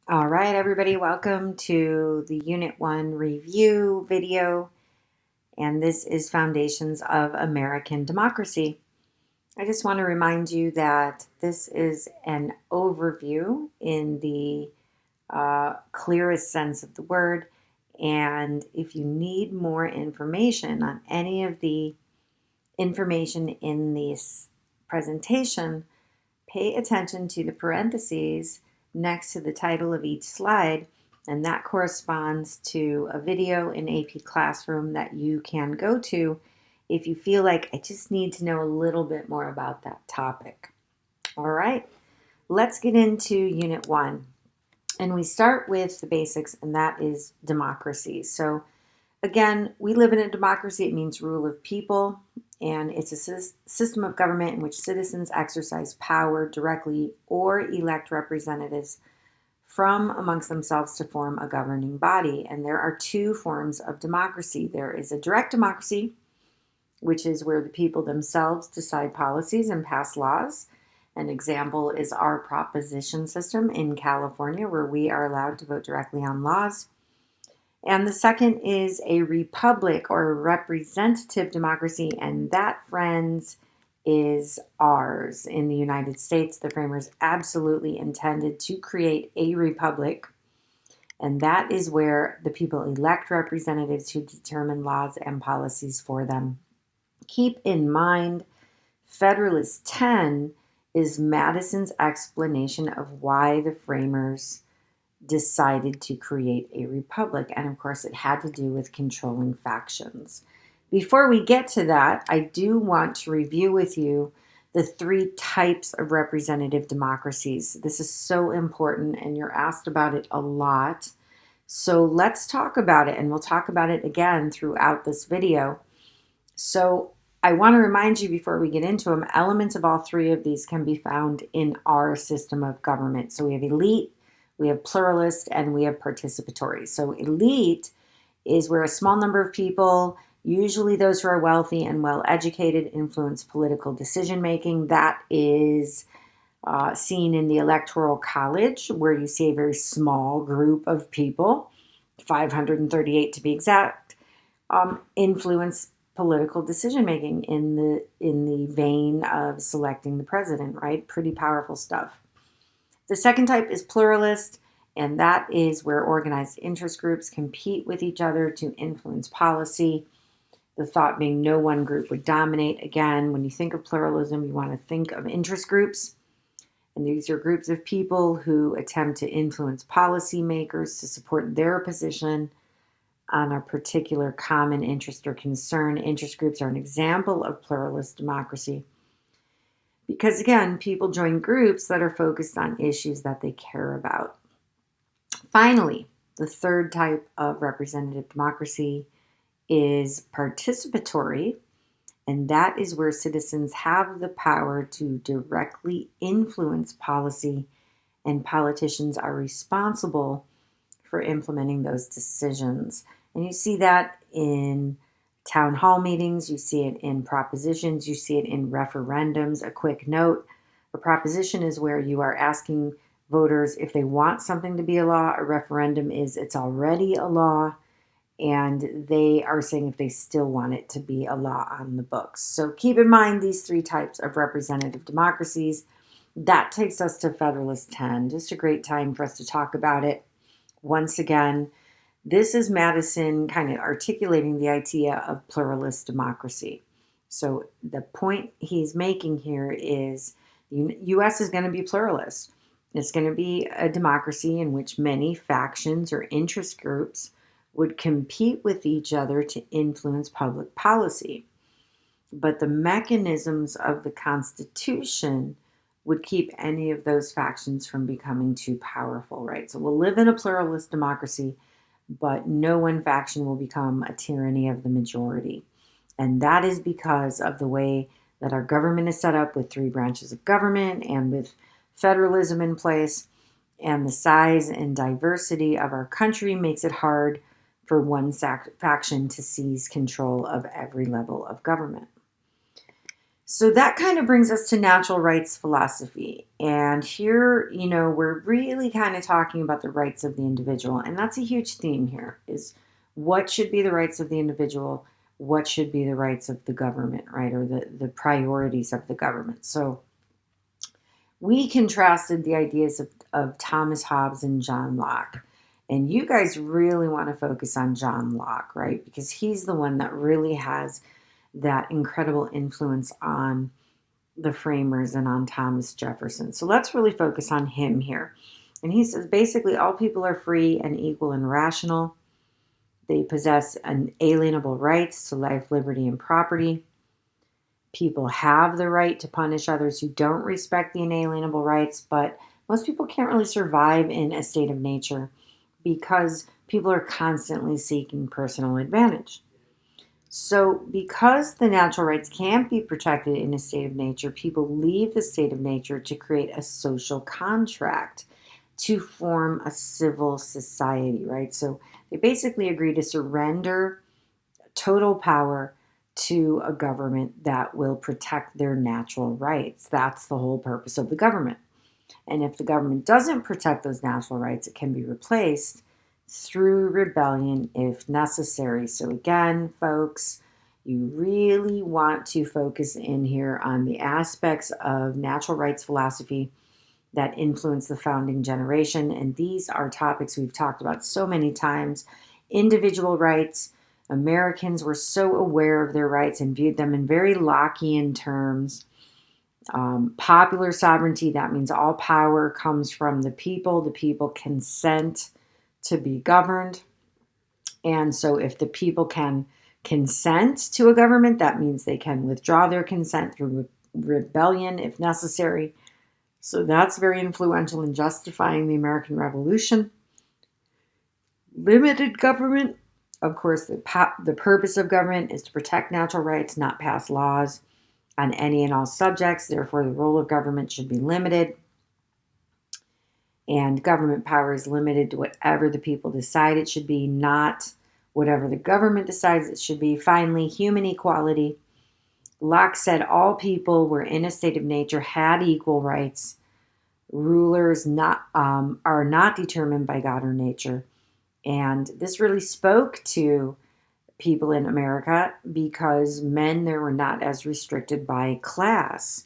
All right, everybody, welcome to the Unit 1 review video, and this is Foundations of American Democracy. I just want to remind you that this is an overview in the clearest sense of the word, and if you need more information on any of the information in this presentation, pay attention to the parentheses next to the title of each slide, and that corresponds to a video in AP Classroom that you can go to if you feel like I just need to know a little bit more about that topic. All right, let's get into Unit 1. And we start with the basics, and that is democracy. So again, we live in a democracy. It means rule of people, and it's a system of government in which citizens exercise power directly or elect representatives from amongst themselves to form a governing body. And there are two forms of democracy. There is a direct democracy, which is where the people themselves decide policies and pass laws. An example is our proposition system in California, where we are allowed to vote directly on laws. And the second is a republic or a representative democracy, and that, friends, is ours. In the United States, the framers absolutely intended to create a republic, and that is where the people elect representatives who determine laws and policies for them. Keep in mind, Federalist 10 is Madison's explanation of why the framers decided to create a republic. And of course, it had to do with controlling factions. Before we get to that, I do want to review with you the three types of representative democracies. This is so important, and you're asked about it a lot. So let's talk about it, and we'll talk about it again throughout this video. So I want to remind you before we get into them, elements of all three of these can be found in our system of government. So we have elite, we have pluralist, and we have participatory. So elite is where a small number of people, usually those who are wealthy and well-educated, influence political decision-making. That is seen in the Electoral College, where you see a very small group of people, 538 to be exact, influence political decision-making in the vein of selecting the president, right? Pretty powerful stuff. The second type is pluralist, and that is where organized interest groups compete with each other to influence policy. The thought being no one group would dominate. Again, when you think of pluralism, you want to think of interest groups. And these are groups of people who attempt to influence policymakers to support their position on a particular common interest or concern. Interest groups are an example of pluralist democracy. Because again, people join groups that are focused on issues that they care about. Finally, the third type of representative democracy is participatory, and that is where citizens have the power to directly influence policy, and politicians are responsible for implementing those decisions. And you see that in town hall meetings, you see it in propositions, you see it in referendums. A quick note, a proposition is where you are asking voters if they want something to be a law. A referendum is it's already a law, and they are saying if they still want it to be a law on the books. So keep in mind these three types of representative democracies. That takes us to Federalist 10. Just a great time for us to talk about it. Once again, this is Madison kind of articulating the idea of pluralist democracy. So the point he's making here is the U.S. is going to be pluralist. It's going to be a democracy in which many factions or interest groups would compete with each other to influence public policy. But the mechanisms of the Constitution would keep any of those factions from becoming too powerful, right? So we'll live in a pluralist democracy, but no one faction will become a tyranny of the majority. And that is because of the way that our government is set up with three branches of government and with federalism in place, and the size and diversity of our country makes it hard for one faction to seize control of every level of government. So that kind of brings us to natural rights philosophy. And here, we're really kind of talking about the rights of the individual. And that's a huge theme here, is what should be the rights of the individual, what should be the rights of the government, right? Or the priorities of the government. So we contrasted the ideas of Thomas Hobbes and John Locke. And you guys really want to focus on John Locke, right? Because he's the one that really has that incredible influence on the framers and on Thomas Jefferson. So let's really focus on him here. And he says basically all people are free and equal and rational. They possess unalienable rights to life, liberty, and property. People have the right to punish others who don't respect the inalienable rights, but most people can't really survive in a state of nature because people are constantly seeking personal advantage. So because the natural rights can't be protected in a state of nature, people leave the state of nature to create a social contract to form a civil society, right? So they basically agree to surrender total power to a government that will protect their natural rights. That's the whole purpose of the government. And if the government doesn't protect those natural rights, it can be replaced through rebellion if necessary. So again, folks, you really want to focus in here on the aspects of natural rights philosophy that influence the founding generation. And these are topics we've talked about so many times. Individual rights. Americans were so aware of their rights and viewed them in very Lockean terms. Popular sovereignty, that means all power comes from the people. The people consent to be governed. And so if the people can consent to a government, that means they can withdraw their consent through rebellion if necessary. So that's very influential in justifying the American Revolution. Limited government. Of course, the purpose of government is to protect natural rights, not pass laws on any and all subjects. Therefore, the role of government should be limited. And government power is limited to whatever the people decide it should be, not whatever the government decides it should be. Finally, human equality. Locke said all people were in a state of nature, had equal rights. Rulers are not determined by God or nature. And this really spoke to people in America because men there were not as restricted by class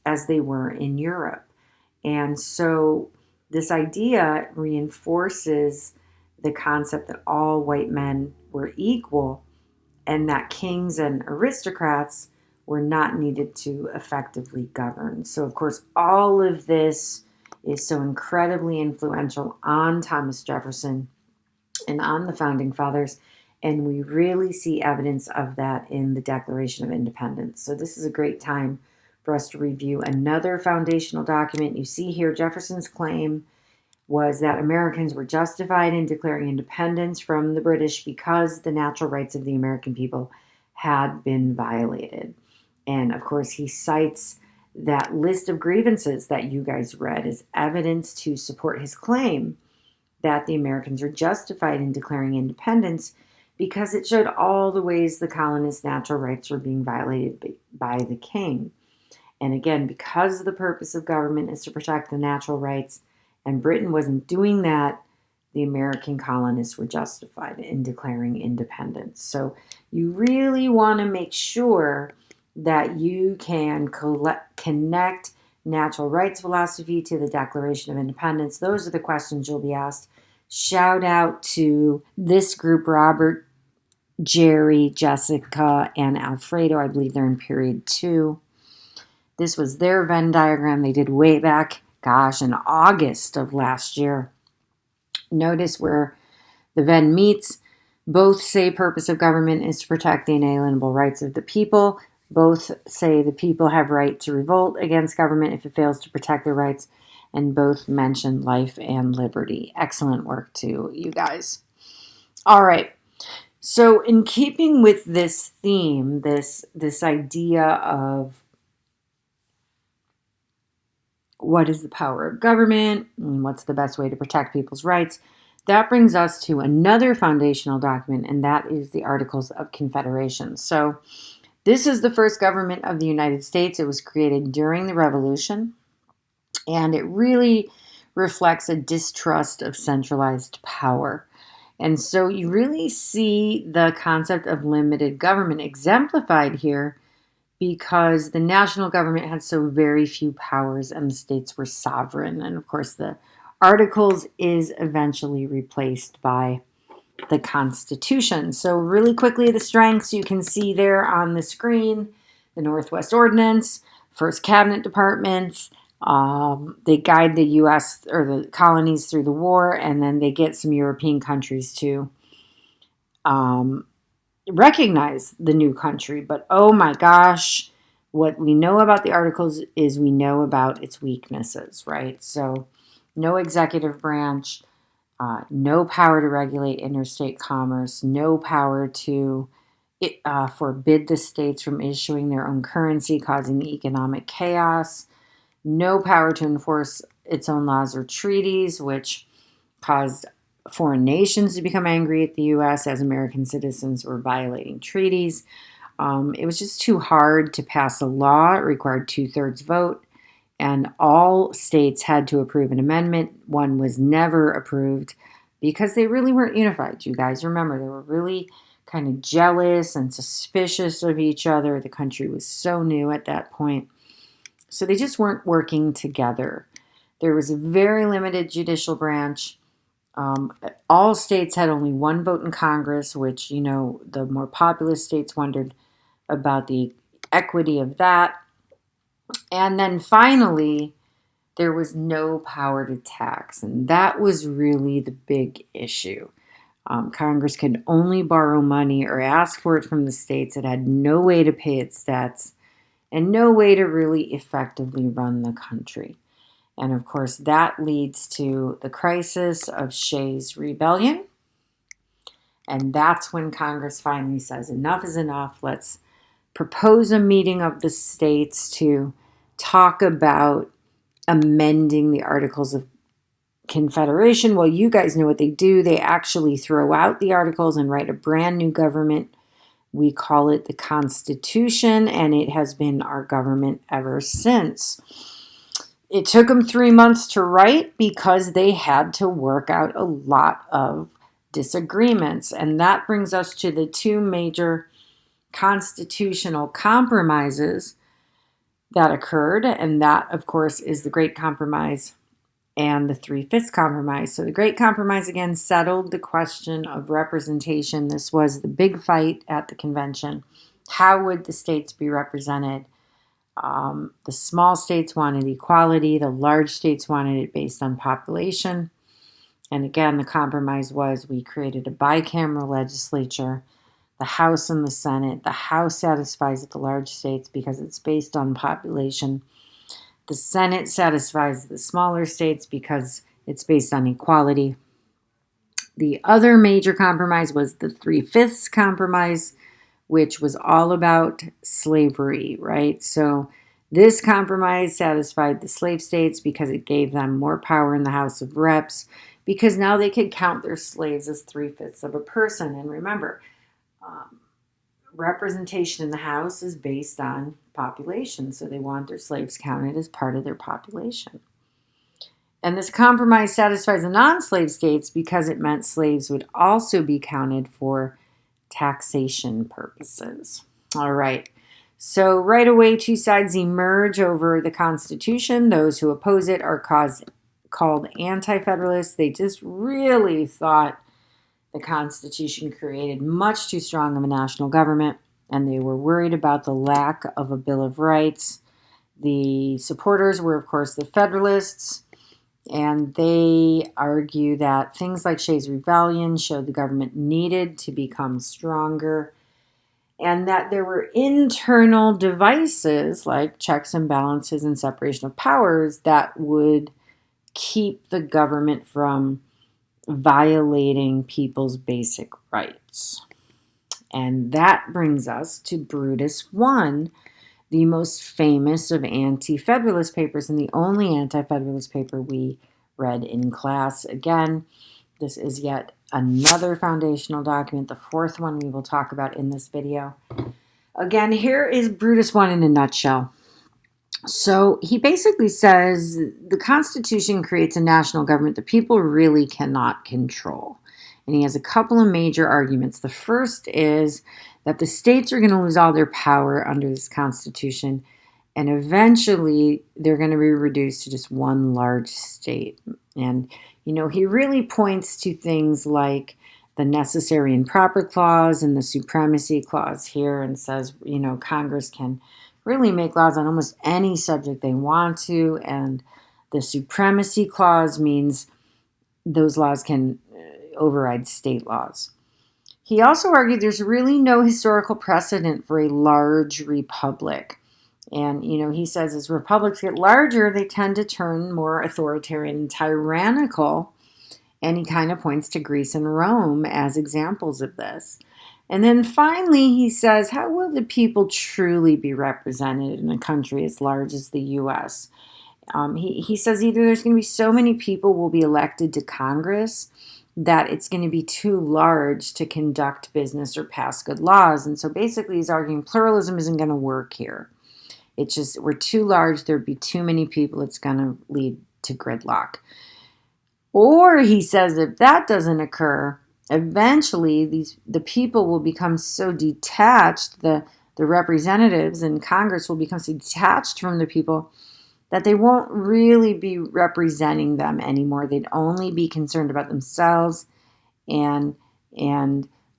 as they were in Europe. And so this idea reinforces the concept that all white men were equal and that kings and aristocrats were not needed to effectively govern. So, of course, all of this is so incredibly influential on Thomas Jefferson and on the Founding Fathers, and we really see evidence of that in the Declaration of Independence. So this is a great time for us to review another foundational document. You see here, Jefferson's claim was that Americans were justified in declaring independence from the British because the natural rights of the American people had been violated. And of course, he cites that list of grievances that you guys read as evidence to support his claim that the Americans are justified in declaring independence because it showed all the ways the colonists' natural rights were being violated by the king. And again, because the purpose of government is to protect the natural rights, and Britain wasn't doing that, the American colonists were justified in declaring independence. So you really want to make sure that you can connect natural rights philosophy to the Declaration of Independence. Those are the questions you'll be asked. Shout out to this group, Robert, Jerry, Jessica, and Alfredo. I believe they're in period 2. This was their Venn diagram they did way back, in August of last year. Notice where the Venn meets. Both say purpose of government is to protect the inalienable rights of the people. Both say the people have right to revolt against government if it fails to protect their rights. And both mention life and liberty. Excellent work too, you guys. All right. So in keeping with this theme, this idea of what is the power of government and what's the best way to protect people's rights, that brings us to another foundational document, and that is the Articles of Confederation. So This is the first government of the United States. It was created during the Revolution, and it really reflects a distrust of centralized power. And so you really see the concept of limited government exemplified here because the national government had so very few powers and the states were sovereign. And of course, the Articles is eventually replaced by the Constitution. So really quickly, the strengths you can see there on the screen: the Northwest Ordinance, first cabinet departments. They guide the U.S. or the colonies through the war, and then they get some European countries to recognize the new country. But oh my gosh, what we know about the Articles is we know about its weaknesses, right? So no executive branch, no power to regulate interstate commerce, no power to forbid the states from issuing their own currency, causing economic chaos, no power to enforce its own laws or treaties, which caused foreign nations to become angry at the U.S. as American citizens were violating treaties. It was just too hard to pass a law. It required 2/3 vote, and all states had to approve an amendment. One was never approved because they really weren't unified. You guys remember, they were really kind of jealous and suspicious of each other. The country was so new at that point. So they just weren't working together. There was a very limited judicial branch. All states had only one vote in Congress, which, you know, the more populous states wondered about the equity of that. And then finally, there was no power to tax, and that was really the big issue. Congress could only borrow money or ask for it from the states. It had no way to pay its debts and no way to really effectively run the country. And of course, that leads to the crisis of Shays' Rebellion. And that's when Congress finally says, enough is enough. Let's propose a meeting of the states to talk about amending the Articles of Confederation. Well, you guys know what they do. They actually throw out the Articles and write a brand new government. We call it the Constitution, and it has been our government ever since. It took them 3 months to write because they had to work out a lot of disagreements. And that brings us to the two major constitutional compromises that occurred. And that, of course, is the Great Compromise and the Three-Fifths Compromise. So the Great Compromise, again, settled the question of representation. This was the big fight at the convention. How would the states be represented? The small states wanted equality. The large states wanted it based on population. And again, the compromise was we created a bicameral legislature, the House and the Senate. The House satisfies the large states because it's based on population. The Senate satisfies the smaller states because it's based on equality. The other major compromise was the Three-Fifths Compromise, which was all about slavery, right? So this compromise satisfied the slave states because it gave them more power in the House of Reps, because now they could count their slaves as 3/5 of a person. And remember, representation in the House is based on population, so they want their slaves counted as part of their population. And this compromise satisfies the non-slave states because it meant slaves would also be counted for taxation purposes. All right. So right away, two sides emerge over the Constitution. Those who oppose it are called anti-federalists. They just really thought the Constitution created much too strong of a national government, and they were worried about the lack of a Bill of Rights. The supporters were, of course, the Federalists, and they argue that things like Shays' Rebellion showed the government needed to become stronger, and that there were internal devices like checks and balances and separation of powers that would keep the government from violating people's basic rights. And that brings us to Brutus I, the most famous of anti-federalist papers and the only anti-federalist paper we read in class. Again, this is yet another foundational document, the fourth one we will talk about in this video. Again, here is Brutus 1 in a nutshell. So he basically says the Constitution creates a national government that people really cannot control. And he has a couple of major arguments. The first is that the states are going to lose all their power under this Constitution, and eventually they're going to be reduced to just one large state. And, he really points to things like the necessary and proper clause and the supremacy clause here, and says, Congress can really make laws on almost any subject they want to, and the supremacy clause means those laws can override state laws. He also argued there's really no historical precedent for a large republic. And, he says as republics get larger, they tend to turn more authoritarian and tyrannical. And he kind of points to Greece and Rome as examples of this. And then finally, he says, how will the people truly be represented in a country as large as the U.S.? He says either there's going to be so many people will be elected to Congress that it's going to be too large to conduct business or pass good laws. And so basically he's arguing pluralism isn't going to work here. It's just we're too large. There'd be too many people. It's going to lead to gridlock. Or he says if that doesn't occur, eventually the people will become so detached, the representatives in Congress will become so detached from the people that they won't really be representing them anymore. They'd only be concerned about themselves and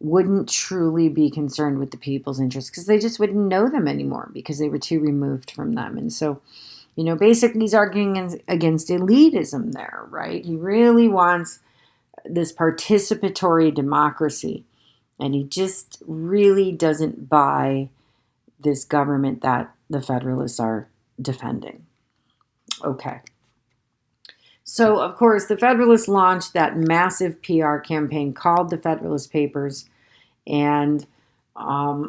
wouldn't truly be concerned with the people's interests because they just wouldn't know them anymore because they were too removed from them. And so, basically he's arguing against elitism there, right? He really wants this participatory democracy, and he just really doesn't buy this government that the Federalists are defending. Okay. So, of course, the Federalists launched that massive PR campaign called the Federalist Papers, and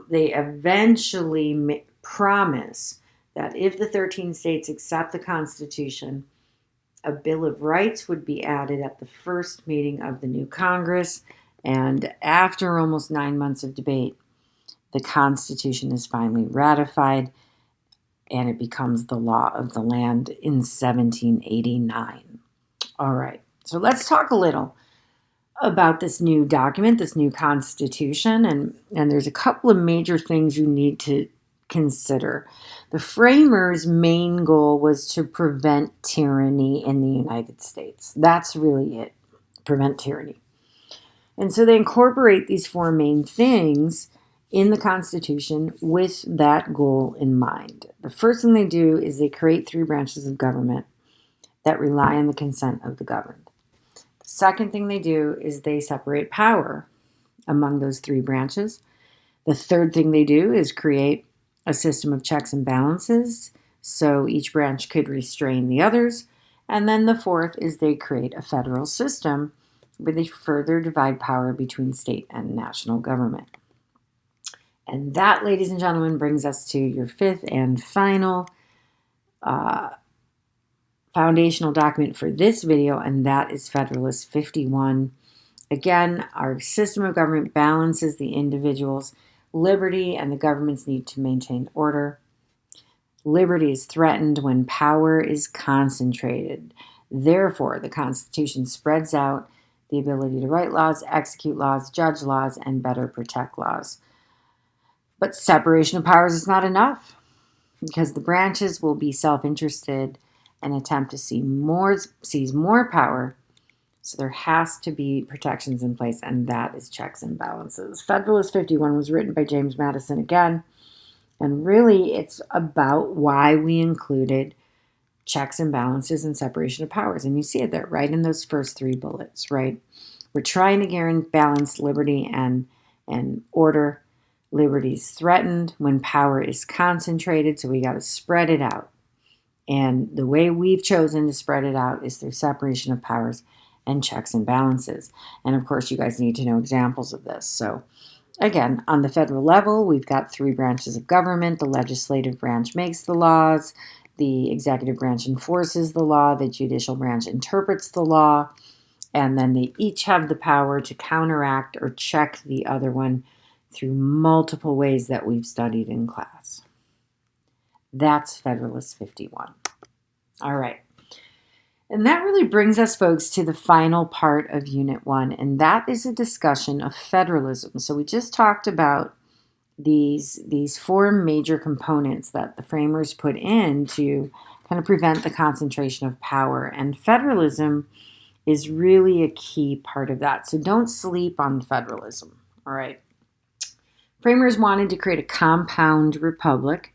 they eventually promise that if the 13 states accept the Constitution, a Bill of Rights would be added at the first meeting of the new Congress, and after almost 9 months of debate, the Constitution is finally ratified, and it becomes the law of the land in 1789. All right, so let's talk a little about this new document, this new Constitution, and there's a couple of major things you need to consider. The framers' main goal was to prevent tyranny in the United States. That's really it, prevent tyranny. And so they incorporate these four main things in the Constitution with that goal in mind. The first thing they do is they create three branches of government that rely on the consent of the governed. The second thing they do is they separate power among those three branches. The third thing they do is create a system of checks and balances so each branch could restrain the others. And then the fourth is they create a federal system where they further divide power between state and national government. And that, ladies and gentlemen, brings us to your fifth and final foundational document for this video, and that is Federalist 51. Again, our system of government balances the individual's liberty and the government's need to maintain order. Liberty is threatened when power is concentrated. Therefore, the Constitution spreads out the ability to write laws, execute laws, judge laws, and better protect laws. But separation of powers is not enough because the branches will be self-interested and attempt to seize more power. So there has to be protections in place, and that is checks and balances. Federalist 51 was written by James Madison again, and really it's about why we included checks and balances and separation of powers. And you see it there, right in those first three bullets, right? We're trying to balance liberty and order. Liberty is threatened when power is concentrated, so we got to spread it out. And the way we've chosen to spread it out is through separation of powers and checks and balances. And of course, you guys need to know examples of this. So again, on the federal level, we've got three branches of government. The legislative branch makes the laws. The executive branch enforces the law. The judicial branch interprets the law. And then they each have the power to counteract or check the other one through multiple ways that we've studied in class. That's Federalist 51. All right. And that really brings us, folks, to the final part of Unit 1, and that is a discussion of federalism. So we just talked about these four major components that the framers put in to kind of prevent the concentration of power, and federalism is really a key part of that. So don't sleep on federalism, all right? Framers wanted to create a compound republic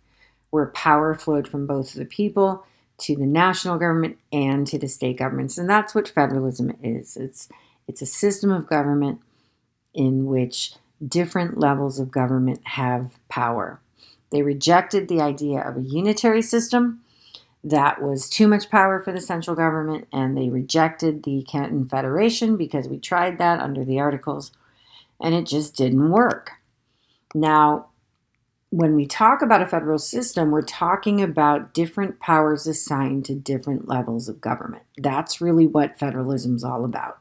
where power flowed from both the people to the national government and to the state governments. And that's what federalism is. It's a system of government in which different levels of government have power. They rejected the idea of a unitary system that was too much power for the central government, and they rejected the Confederation because we tried that under the Articles, and it just didn't work. Now, when we talk about a federal system, we're talking about different powers assigned to different levels of government. That's really what federalism is all about.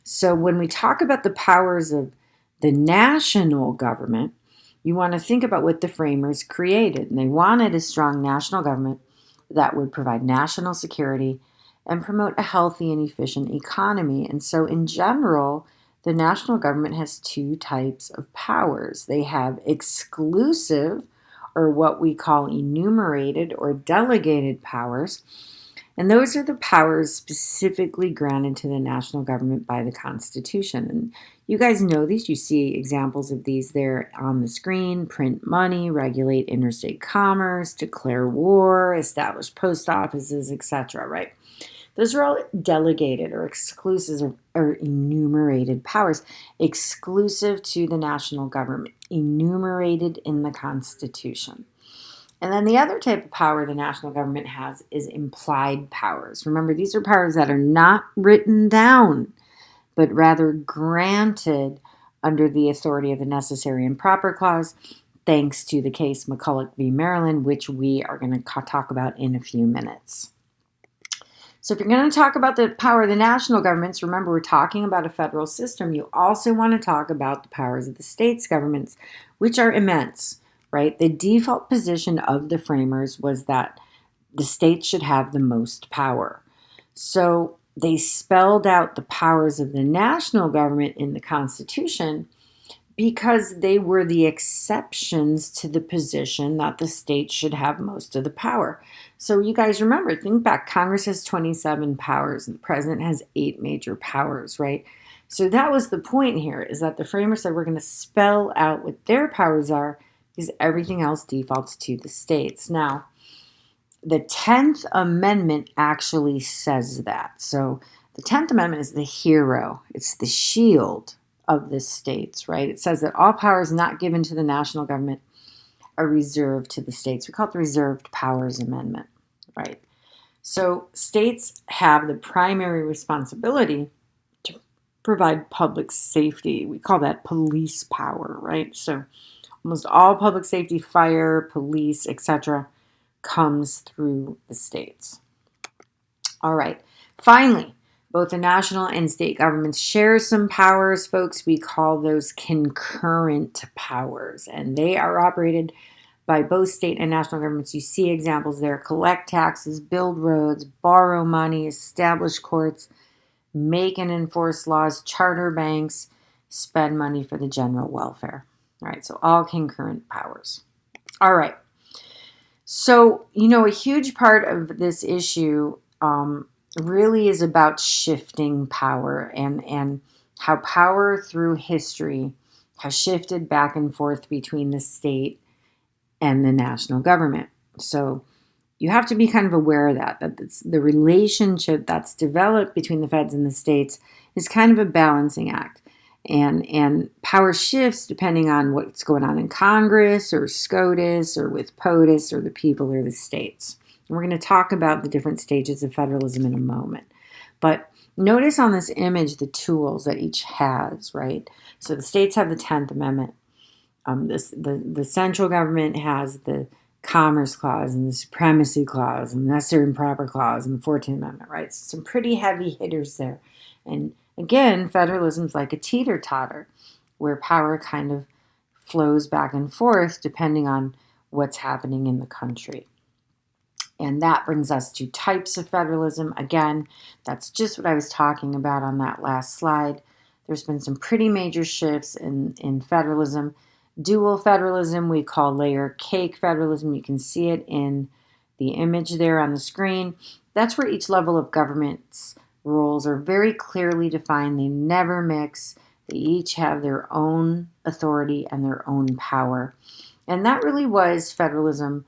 So when we talk about the powers of the national government, you want to think about what the framers created. And they wanted a strong national government that would provide national security and promote a healthy and efficient economy. And so in general, the national government has two types of powers. They have exclusive, or what we call enumerated or delegated powers. And those are the powers specifically granted to the national government by the Constitution. And you guys know these. You see examples of these there on the screen: print money, regulate interstate commerce, declare war, establish post offices, etc., right? Those are all delegated or exclusive or enumerated powers, exclusive to the national government, enumerated in the Constitution. And then the other type of power the national government has is implied powers. Remember, these are powers that are not written down, but rather granted under the authority of the Necessary and Proper Clause, thanks to the case McCulloch v. Maryland, which we are going to talk about in a few minutes. So if you're going to talk about the power of the national governments, remember we're talking about a federal system. You also want to talk about the powers of the states governments, which are immense, right? The default position of the framers was that the states should have the most power. So they spelled out the powers of the national government in the Constitution because they were the exceptions to the position that the states should have most of the power. So you guys remember, think back, Congress has 27 powers and the president has 8 major powers, right? So that was the point here, is that the framers said we're going to spell out what their powers are because everything else defaults to the states. Now, the 10th Amendment actually says that. So the 10th Amendment is the hero. It's the shield of the states, right? It says that all powers not given to the national government are reserved to the states. We call it the Reserved Powers Amendment, right? So states have the primary responsibility to provide public safety. We call that police power, right? So almost all public safety, fire, police, etc., comes through the states. All right. Finally, both the national and state governments share some powers, folks. We call those concurrent powers, and they are operated by both state and national governments. You see examples there: collect taxes, build roads, borrow money, establish courts, make and enforce laws, charter banks, spend money for the general welfare. All right, so all concurrent powers. All right. So, a huge part of this issue really is about shifting power and how power through history has shifted back and forth between the state and the national government. So you have to be kind of aware of that the relationship that's developed between the feds and the states is kind of a balancing act. And power shifts depending on what's going on in Congress or SCOTUS or with POTUS or the people or the states. And we're going to talk about the different stages of federalism in a moment. But notice on this image the tools that each has, right? So the states have the 10th Amendment. The central government has the Commerce Clause and the Supremacy Clause and the Necessary and Proper Clause and the 14th Amendment, right? So some pretty heavy hitters there. And again, federalism is like a teeter-totter where power kind of flows back and forth depending on what's happening in the country. And that brings us to types of federalism. Again, that's just what I was talking about on that last slide. There's been some pretty major shifts in federalism. Dual federalism we call layer cake federalism. You can see it in the image there on the screen. That's where each level of government's roles are very clearly defined. They never mix. They each have their own authority and their own power. And that really was federalism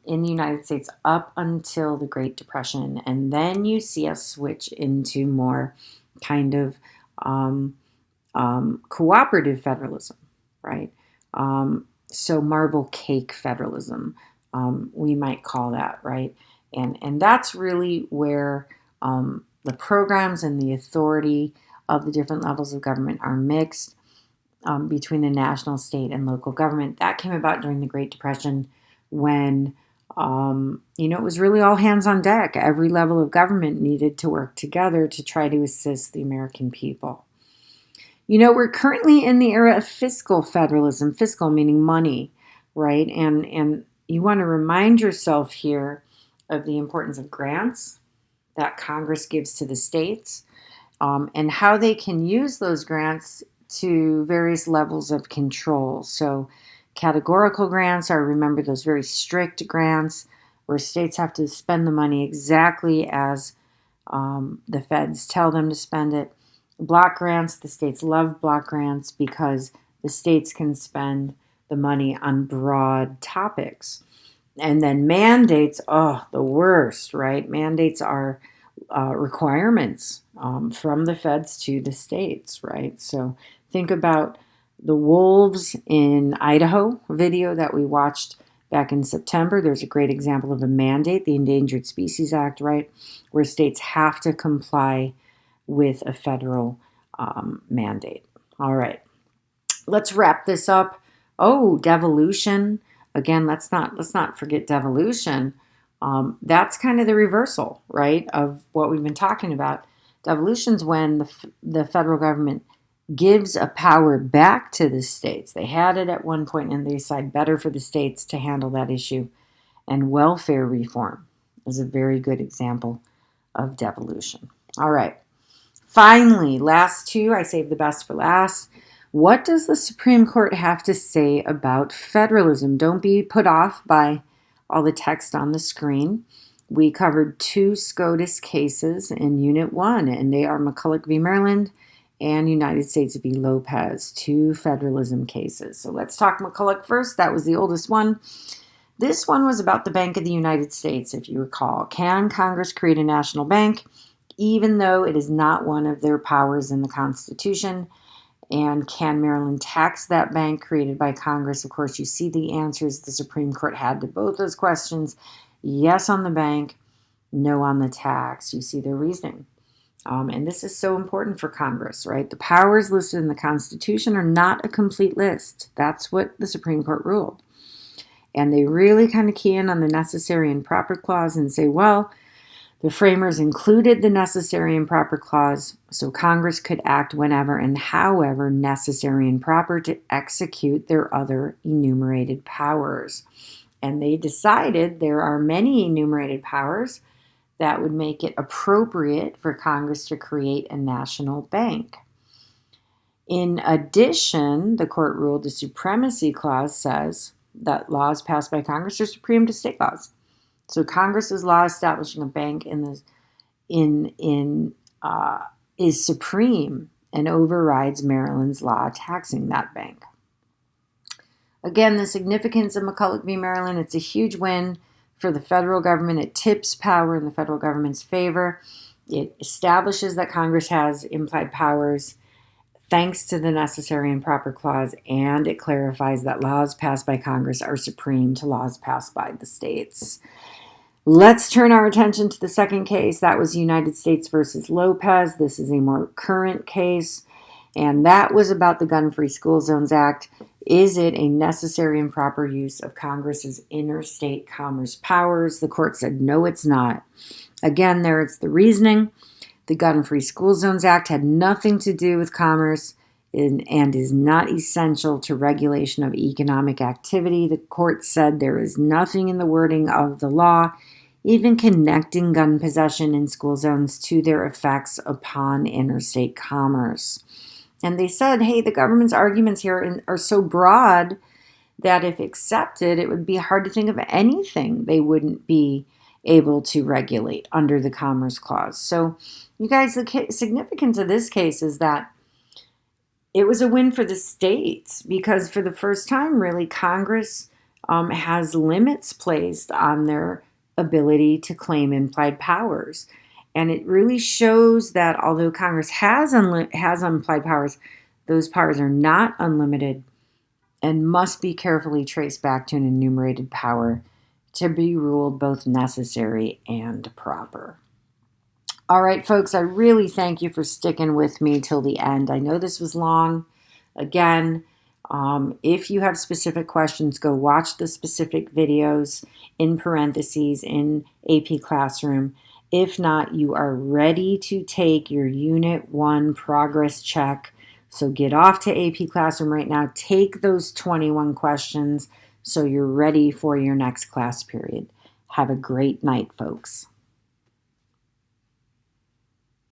in the United States up until the Great Depression. And then you see us switch into more kind of cooperative federalism, right? So marble cake federalism, we might call that, right? And that's really where the programs and the authority of the different levels of government are mixed between the national, state, and local government. That came about during the Great Depression when, it was really all hands on deck. Every level of government needed to work together to try to assist the American people. We're currently in the era of fiscal federalism, fiscal meaning money, right? And you want to remind yourself here of the importance of grants that Congress gives to the states and how they can use those grants to various levels of control. So categorical grants are, remember, those very strict grants where states have to spend the money exactly as the feds tell them to spend it. Block grants, the states love block grants because the states can spend the money on broad topics. And then mandates, the worst, right? Mandates are requirements from the feds to the states, right? So think about the wolves in Idaho video that we watched back in September. There's a great example of a mandate, the Endangered Species Act, right? Where states have to comply with a federal mandate. All right, let's wrap this up. Devolution. Again, let's not forget devolution. That's kind of the reversal, right, of what we've been talking about. Devolution's when the federal government gives a power back to the states. They had it at one point and they decide better for the states to handle that issue. And welfare reform is a very good example of devolution. All right. Finally, last two, I saved the best for last. What does the Supreme Court have to say about federalism? Don't be put off by all the text on the screen. We covered two SCOTUS cases in Unit 1, and they are McCulloch v. Maryland and United States v. Lopez, two federalism cases. So let's talk McCulloch first. That was the oldest one. This one was about the Bank of the United States, if you recall. Can Congress create a national bank, even though it is not one of their powers in the Constitution? And can Maryland tax that bank created by Congress? Of course, you see the answers the Supreme Court had to both those questions. Yes on the bank, no on the tax. You see their reasoning. And this is so important for Congress, right? The powers listed in the Constitution are not a complete list. That's what the Supreme Court ruled. And they really kind of key in on the necessary and proper clause and say, well, the framers included the necessary and proper clause so Congress could act whenever and however necessary and proper to execute their other enumerated powers. And they decided there are many enumerated powers that would make it appropriate for Congress to create a national bank. In addition, the court ruled the supremacy clause says that laws passed by Congress are supreme to state laws. So Congress's law establishing a bank is supreme and overrides Maryland's law taxing that bank. Again, the significance of McCulloch v. Maryland, it's a huge win for the federal government. It tips power in the federal government's favor. It establishes that Congress has implied powers thanks to the necessary and proper clause, and it clarifies that laws passed by Congress are supreme to laws passed by the states. Let's turn our attention to the second case. That was United States versus Lopez. This is a more current case, and that was about the Gun-Free School Zones Act. Is it a necessary and proper use of Congress's interstate commerce powers? The court said, no, it's not. Again, there it's the reasoning. The Gun-Free School Zones Act had nothing to do with commerce. and is not essential to regulation of economic activity. The court said there is nothing in the wording of the law, even connecting gun possession in school zones, to their effects upon interstate commerce. And they said, hey, the government's arguments here are so broad that if accepted, it would be hard to think of anything they wouldn't be able to regulate under the Commerce Clause. So, you guys, the significance of this case is that it was a win for the states because for the first time, really, Congress has limits placed on their ability to claim implied powers. And it really shows that although Congress has implied powers, those powers are not unlimited and must be carefully traced back to an enumerated power to be ruled both necessary and proper. All right, folks, I really thank you for sticking with me till the end. I know this was long. Again, if you have specific questions, go watch the specific videos in parentheses in AP Classroom. If not, you are ready to take your Unit 1 progress check. So get off to AP Classroom right now. Take those 21 questions so you're ready for your next class period. Have a great night, folks.